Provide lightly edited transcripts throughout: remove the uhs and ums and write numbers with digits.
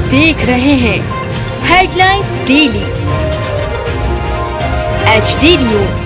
देख रहे हैं हेडलाइंस डेली HD न्यूज।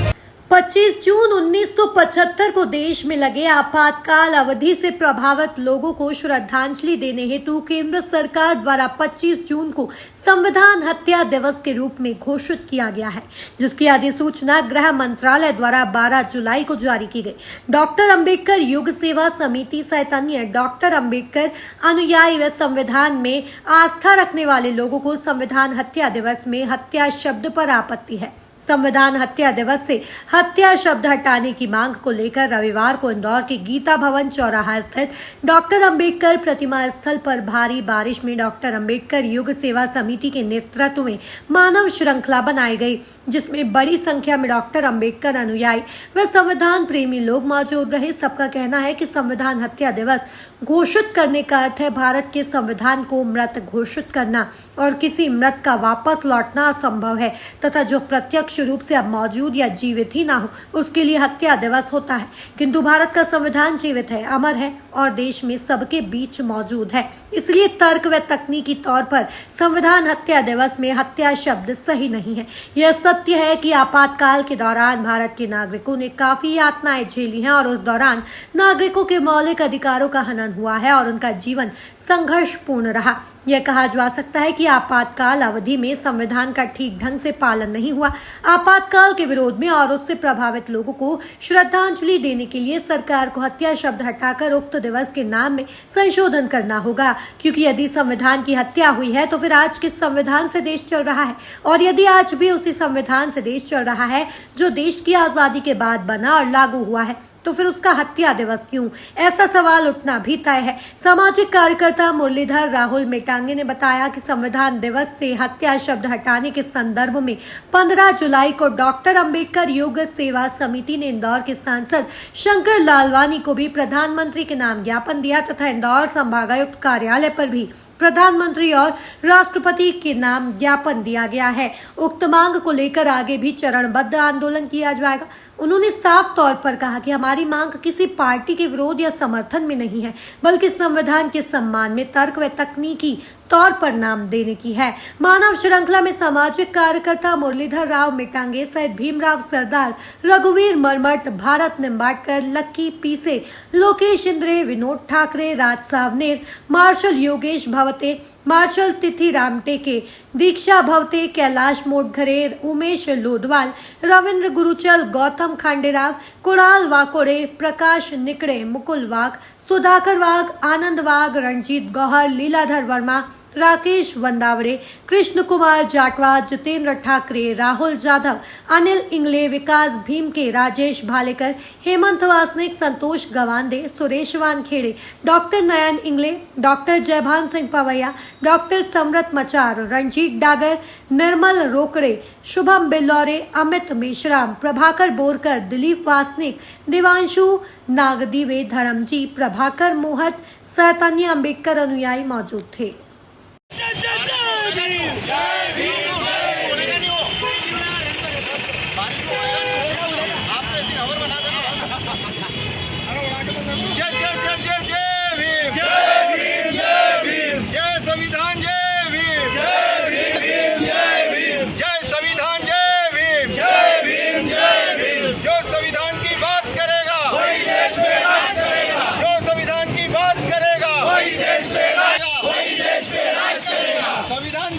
25 जून 1975 को देश में लगे आपातकाल अवधि से प्रभावित लोगों को श्रद्धांजलि देने हेतु केंद्र सरकार द्वारा 25 जून को संविधान हत्या दिवस के रूप में घोषित किया गया है, जिसकी अधिसूचना गृह मंत्रालय द्वारा 12 जुलाई को जारी की गई। डॉक्टर अंबेडकर युग सेवा समिति सहित अन्य डॉक्टर अंबेडकर अनुयायी व संविधान में आस्था रखने वाले लोगों को संविधान हत्या दिवस में हत्या शब्द पर आपत्ति है। संविधान हत्या दिवस से हत्या शब्द हटाने की मांग को लेकर रविवार को इंदौर के गीता भवन चौराहा स्थित डॉक्टर अंबेडकर प्रतिमा स्थल पर भारी बारिश में डॉक्टर अंबेडकर युग सेवा समिति के नेतृत्व में मानव श्रृंखला बनाई गई, जिसमें बड़ी संख्या में डॉक्टर अंबेडकर अनुयायी व संविधान प्रेमी लोग मौजूद रहे। सबका कहना है कि संविधान हत्या दिवस घोषित करने का अर्थ है भारत के संविधान को मृत घोषित करना और किसी मृत का वापस लौटना असंभव है तथा जो प्रत्यक्ष रूप से अब मौजूद या जीवित ही ना हो उसके लिए हत्या दिवस होता है। किंतु भारत का संविधान जीवित है, अमर है और देश में सबके बीच मौजूद है, इसलिए तर्क व तकनीकी तौर पर संविधान हत्या दिवस में हत्या शब्द सही नहीं है। यह सत्य है कि आपातकाल के दौरान भारत के नागरिकों ने काफी यातनाएं झेली हैं और उस दौरान नागरिकों के मौलिक अधिकारों का हनन हुआ है और उनका जीवन संघर्षपूर्ण रहा। यह कहा जा सकता है कि आपातकाल अवधि में संविधान का ठीक ढंग से पालन नहीं हुआ। आपातकाल के विरोध में और उससे प्रभावित लोगों को श्रद्धांजलि देने के लिए सरकार को हत्या शब्द हटाकर उक्त दिवस के नाम में संशोधन करना होगा, क्योंकि यदि संविधान की हत्या हुई है तो फिर आज किस संविधान से देश चल रहा है, और यदि आज भी उसी संविधान से देश चल रहा है जो देश की आजादी के बाद बना और लागू हुआ है, तो फिर उसका हत्या दिवस क्यों? ऐसा सवाल उठना भी तय है। सामाजिक कार्यकर्ता मुरलीधर राहुल मेटांगे ने बताया कि संविधान दिवस से हत्या शब्द हटाने के संदर्भ में 15 जुलाई को डॉक्टर अंबेडकर युग सेवा समिति ने इंदौर के सांसद शंकर लालवानी को भी प्रधानमंत्री के नाम ज्ञापन दिया तथा इंदौर संभागायुक्त कार्यालय पर भी प्रधानमंत्री और राष्ट्रपति के नाम ज्ञापन दिया गया है। उक्त मांग को लेकर आगे भी चरणबद्ध आंदोलन किया जाएगा। उन्होंने साफ तौर पर कहा कि हमारी मांग किसी पार्टी के विरोध या समर्थन में नहीं है, बल्कि संविधान के सम्मान में तर्क व तकनीकी तौर पर नाम देने की है। मानव श्रृंखला में सामाजिक कार्यकर्ता मुरलीधर राव मेटांगे सहित भीमराव सरदार, रघुवीर मरमट, भारत निम्बाटकर, लक्की पीसे, लोकेश इंद्रे, विनोद ठाकरे, राज सावनेर, मार्शल योगेश भवते, मार्शल तिथि रामटेके, दीक्षा भवते, कैलाश मोटघरे, उमेश लोडवाल, रविंद्र गुरुचल, गौतम खांडेराव, कुणाल वाकोड़े, प्रकाश निकड़े, मुकुल वाघ, सुधाकर वाघ, आनंद वाघ, रणजीत गौहर, लीलाधर वर्मा, राकेश वंदावड़े, कृष्ण कुमार जाटवा, जितेंद्र ठाकरे, राहुल जाधव, अनिल इंगले, विकास भीमके, राजेश भालेकर, हेमंत वासनिक, संतोष गवांदे, सुरेश वानखेड़े, डॉक्टर नयन इंगले, डॉक्टर जयभान सिंह पवैया, डॉक्टर समरत मचार, रंजीत डागर, निर्मल रोकड़े, शुभम बिल्लौरे, अमित मेश्राम, प्रभाकर बोरकर, दिलीप वासनिक, देवांशु नागदीवे, धर्मजी, प्रभाकर मोहत सहित अन्य अंबेडकर अनुयायी मौजूद थे।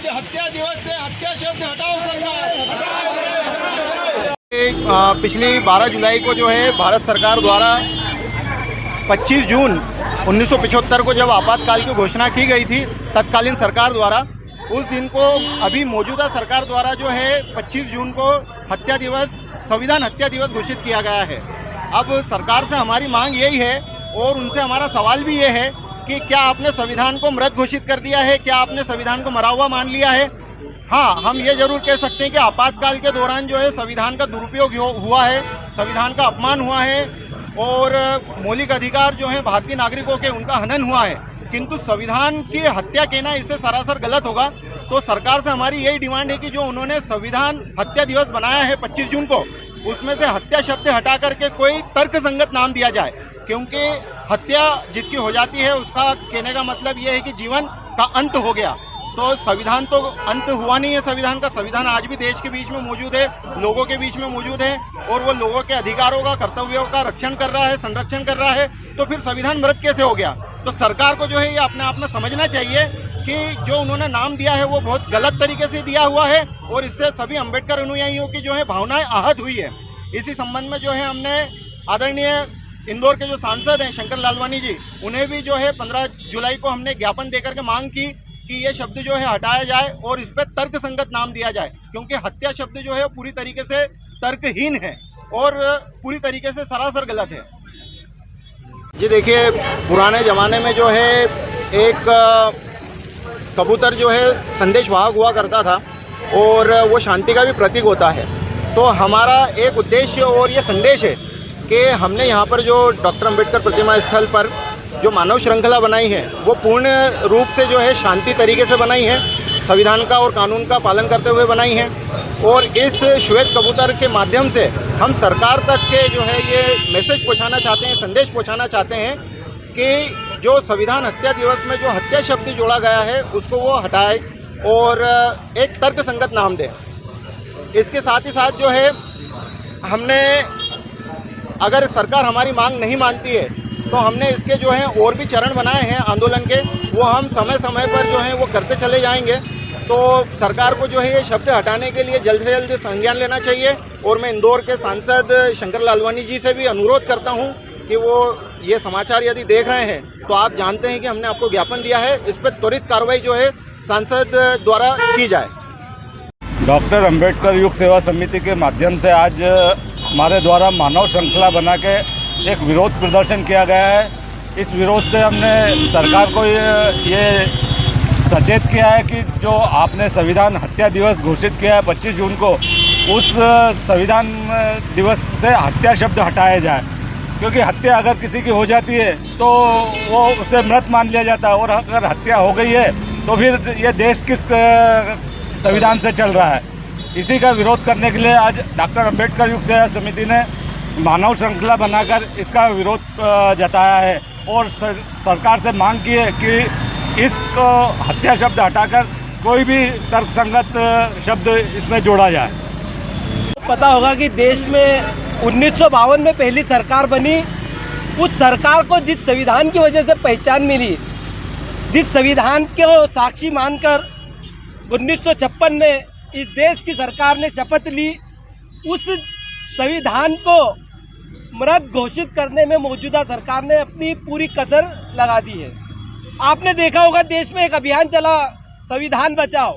हत्या दिवस से हत्या शब्द हटाओ सरकार। पिछली 12 जुलाई को जो है भारत सरकार द्वारा 25 जून 1975 को जब आपातकाल की घोषणा की गई थी तत्कालीन सरकार द्वारा, उस दिन को अभी मौजूदा सरकार द्वारा जो है 25 जून को हत्या दिवस, संविधान हत्या दिवस घोषित किया गया है। अब सरकार से हमारी मांग यही है और उनसे हमारा सवाल भी ये है कि क्या आपने संविधान को मृत घोषित कर दिया है? क्या आपने संविधान को मरा हुआ मान लिया है? हाँ, हम ये जरूर कह सकते हैं कि आपातकाल के दौरान जो है संविधान का दुरुपयोग हुआ है, संविधान का अपमान हुआ है और मौलिक अधिकार जो हैं भारतीय नागरिकों के उनका हनन हुआ है। किंतु संविधान की हत्या कहना इससे सरासर गलत होगा। तो सरकार से हमारी यही डिमांड है कि जो उन्होंने संविधान हत्या दिवस बनाया है 25 जून को, उसमें से हत्या शब्द हटा करके कोई तर्कसंगत नाम दिया जाए, क्योंकि हत्या जिसकी हो जाती है उसका कहने का मतलब ये है कि जीवन का अंत हो गया। तो संविधान तो अंत हुआ नहीं है संविधान का। संविधान आज भी देश के बीच में मौजूद है, लोगों के बीच में मौजूद है, और वो लोगों के अधिकारों का, कर्तव्यों का रक्षण कर रहा है, संरक्षण कर रहा है। तो फिर संविधान मृत कैसे हो गया? तो सरकार को जो है ये अपने आप में समझना चाहिए कि जो उन्होंने नाम दिया है वो बहुत गलत तरीके से दिया हुआ है, और इससे सभी अम्बेडकर अनुयायियों की जो है भावनाएं आहत हुई है। इसी संबंध में जो है हमने आदरणीय इंदौर के जो सांसद हैं शंकर लालवानी जी, उन्हें भी जो है 15 जुलाई को हमने ज्ञापन देकर के मांग की कि ये शब्द जो है हटाया जाए और इस पर तर्क संगत नाम दिया जाए, क्योंकि हत्या शब्द जो है पूरी तरीके से तर्कहीन है और पूरी तरीके से सरासर गलत है। जी देखिए, पुराने ज़माने में जो है एक कबूतर जो है संदेश वाहक हुआ करता था और वो शांति का भी प्रतीक होता है। तो हमारा एक उद्देश्य और ये संदेश है कि हमने यहाँ पर जो डॉक्टर अंबेडकर प्रतिमा स्थल पर जो मानव श्रृंखला बनाई है वो पूर्ण रूप से जो है शांति तरीके से बनाई है, संविधान का और कानून का पालन करते हुए बनाई है। और इस श्वेत कबूतर के माध्यम से हम सरकार तक के जो है ये मैसेज पहुँचाना चाहते हैं, संदेश पहुँचाना चाहते हैं कि जो संविधान हत्या दिवस में जो हत्या शब्द जोड़ा गया है उसको वो हटाए और एक तर्क संगत नाम दें। इसके साथ ही साथ जो है हमने, अगर सरकार हमारी मांग नहीं मानती है तो हमने इसके जो है और भी चरण बनाए हैं आंदोलन के, वो हम समय समय पर जो है वो करते चले जाएंगे। तो सरकार को जो है ये शब्द हटाने के लिए जल्द से जल्द संज्ञान लेना चाहिए। और मैं इंदौर के सांसद शंकर लालवानी जी से भी अनुरोध करता हूँ कि वो ये समाचार यदि देख रहे हैं तो आप जानते हैं कि हमने आपको ज्ञापन दिया है, इस पर त्वरित कार्रवाई जो है सांसद द्वारा की जाए। डॉक्टर अंबेडकर युग सेवा समिति के माध्यम से आज हमारे द्वारा मानव श्रृंखला बना के एक विरोध प्रदर्शन किया गया है। इस विरोध से हमने सरकार को ये सचेत किया है कि जो आपने संविधान हत्या दिवस घोषित किया है 25 जून को, उस संविधान दिवस से हत्या शब्द हटाया जाए, क्योंकि हत्या अगर किसी की हो जाती है तो वो उसे मृत मान लिया जाता है, और अगर हत्या हो गई है तो फिर ये देश किस संविधान से चल रहा है। इसी का विरोध करने के लिए आज डॉक्टर अंबेडकर युग सेवा समिति ने मानव श्रृंखला बनाकर इसका विरोध जताया है और सरकार से मांग की है कि इसको हत्या शब्द हटाकर कोई भी तर्कसंगत शब्द इसमें जोड़ा जाए। पता होगा कि देश में 1952 में पहली सरकार बनी। उस सरकार को जिस संविधान की वजह से पहचान मिली, जिस संविधान को साक्षी मानकर 1956 में इस देश की सरकार ने शपथ ली, उस संविधान को मृत घोषित करने में मौजूदा सरकार ने अपनी पूरी कसर लगा दी है। आपने देखा होगा देश में एक अभियान चला, संविधान बचाओ।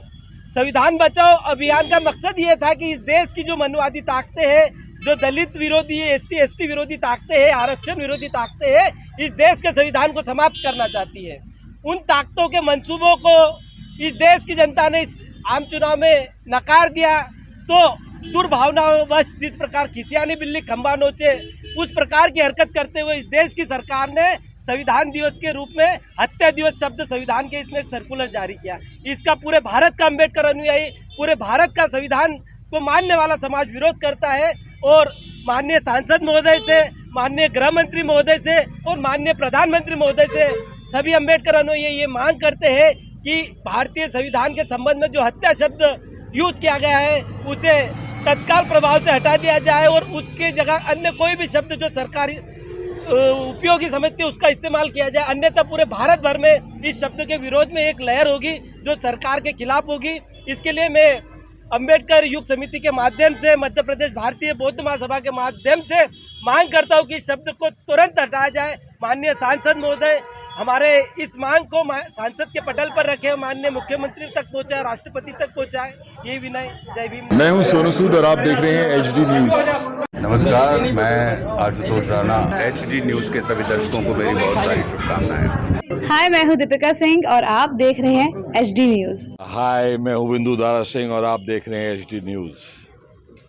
संविधान बचाओ अभियान का मकसद ये था कि इस देश की जो मनुवादी ताकतें हैं, जो दलित विरोधी, SC ST विरोधी ताकतें हैं, आरक्षण विरोधी ताकतें हैं, इस देश के संविधान को समाप्त करना चाहती है। उन ताकतों के मंसूबों को इस देश की जनता ने इस आम चुनाव में नकार दिया। तो दुर्भावनावश जिस प्रकार खिसियानी बिल्ली खंबा नोचे, उस प्रकार की हरकत करते हुए इस देश की सरकार ने संविधान दिवस के रूप में हत्या दिवस शब्द संविधान के इसमें एक सर्कुलर जारी किया। इसका पूरे भारत का अम्बेडकर अनुयायी, पूरे भारत का संविधान को मानने वाला समाज विरोध करता है। और माननीय सांसद महोदय से, माननीय गृह मंत्री महोदय से और माननीय प्रधानमंत्री महोदय से सभी अम्बेडकर अनुयायी ये मांग करते हैं कि भारतीय संविधान के संबंध में जो हत्या शब्द यूज किया गया है उसे तत्काल प्रभाव से हटा दिया जाए और उसके जगह अन्य कोई भी शब्द जो सरकारी उपयोगी समझते हैं उसका इस्तेमाल किया जाए। अन्यथा पूरे भारत भर में इस शब्द के विरोध में एक लहर होगी जो सरकार के खिलाफ होगी। इसके लिए मैं अंबेडकर युग समिति के माध्यम से, मध्य प्रदेश भारतीय बौद्ध महासभा के माध्यम से मांग करता हूँ कि इस शब्द को तुरंत हटाया जाए। माननीय सांसद महोदय हमारे इस मांग को सांसद के पटल पर रखे, माननीय मुख्यमंत्री तक पहुंचाए, राष्ट्रपति तक पहुंचाए। ये विनय। जय भीम। मैं हूं सोनू सूद और आप देख रहे हैं HD न्यूज। नमस्कार, मैं आशुतोष राणा। HD न्यूज के सभी दर्शकों को मेरी बहुत सारी शुभकामनाएं। हाय, मैं हूं दीपिका सिंह और आप देख रहे हैं HD न्यूज। हाय, मैं हूं बिंदु दारा सिंह और आप देख रहे हैं HD न्यूज।